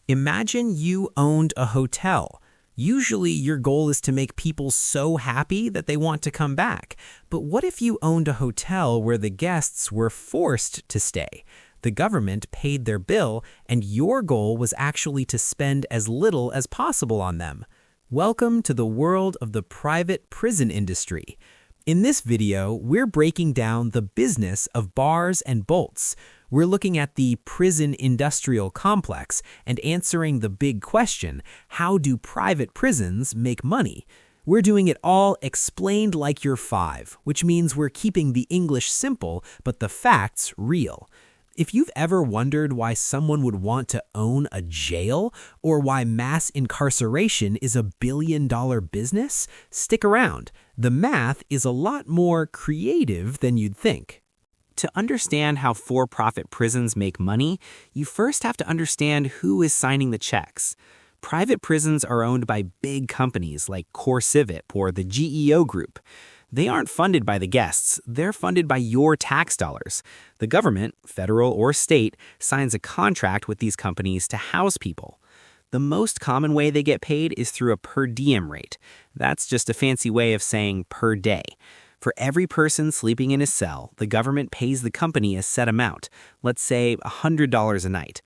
Imagine you owned a hotel. Usually your goal is to make people so happy that they want to come back. But what if you owned a hotel where the guests were forced to stay? The government paid their bill, and your goal was actually to spend as little as possible on them. Welcome to the world of the private prison industry. In this video, we're breaking down the business of bars and bolts. We're looking at the prison industrial complex and answering the big question, how do private prisons make money? We're doing it all explained like you're five, which means we're keeping the English simple, but the facts real. If you've ever wondered why someone would want to own a jail or why mass incarceration is a billion-dollar business, stick around. The math is a lot more creative than you'd think. To understand how for-profit prisons make money, you first have to understand who is signing the checks. Private prisons are owned by big companies like CoreCivic or the GEO Group. They aren't funded by the guests, they're funded by your tax dollars. The government, federal or state, signs a contract with these companies to house people. The most common way they get paid is through a per diem rate. That's just a fancy way of saying per day. For every person sleeping in a cell, the government pays the company a set amount, let's say $100 a night.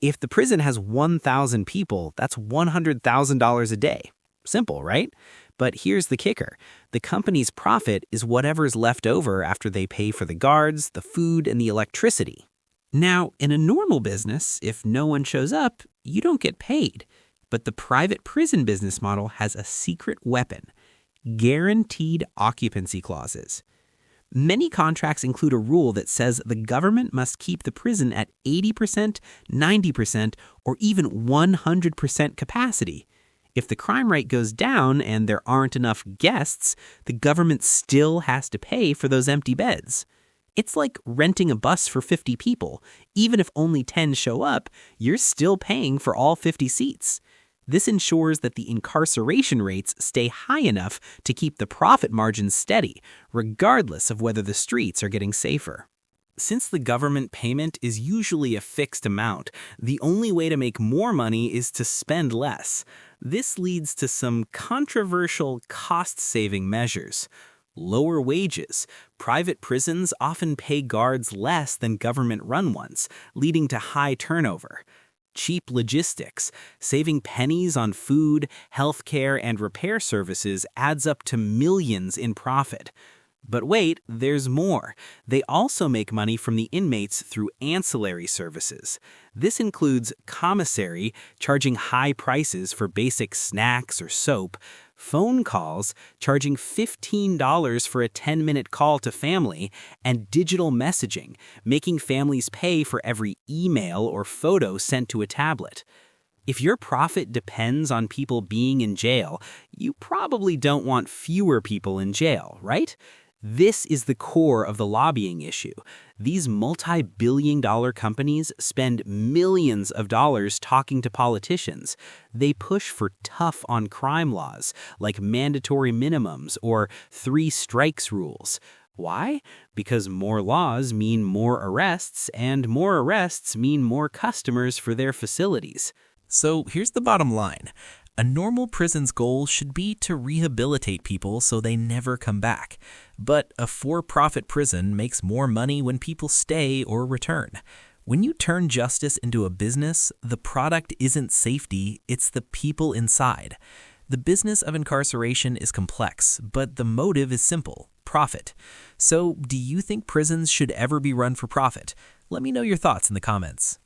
If the prison has 1,000 people, that's $100,000 a day. Simple, right? But here's the kicker. The company's profit is whatever's left over after they pay for the guards, the food, and the electricity. Now, in a normal business, if no one shows up, you don't get paid. But the private prison business model has a secret weapon: guaranteed occupancy clauses. Many contracts include a rule that says the government must keep the prison at 80%, 90%, or even 100% capacity. If the crime rate goes down and there aren't enough guests, the government still has to pay for those empty beds. It's like renting a bus for 50 people. Even if only 10 show up, you're still paying for all 50 seats. This ensures that the incarceration rates stay high enough to keep the profit margins steady, regardless of whether the streets are getting safer. Since the government payment is usually a fixed amount, the only way to make more money is to spend less. This leads to some controversial cost-saving measures. Lower wages. Private prisons often pay guards less than government-run ones, leading to high turnover. Cheap logistics. Saving pennies on food, healthcare, and repair services adds up to millions in profit. But wait, there's more. They also make money from the inmates through ancillary services. This includes commissary, charging high prices for basic snacks or soap, phone calls, charging $15 for a 10-minute call to family, and digital messaging, making families pay for every email or photo sent to a tablet. If your profit depends on people being in jail, you probably don't want fewer people in jail, right? This is the core of the lobbying issue. These multi-billion-dollar companies spend millions of dollars talking to politicians. They push for tough on crime laws, like mandatory minimums or 3 strikes rules. Why? Because more laws mean more arrests, and more arrests mean more customers for their facilities. So here's the bottom line. A normal prison's goal should be to rehabilitate people so they never come back. But a for-profit prison makes more money when people stay or return. When you turn justice into a business, the product isn't safety, it's the people inside. The business of incarceration is complex, but the motive is simple: profit. So, do you think prisons should ever be run for profit? Let me know your thoughts in the comments.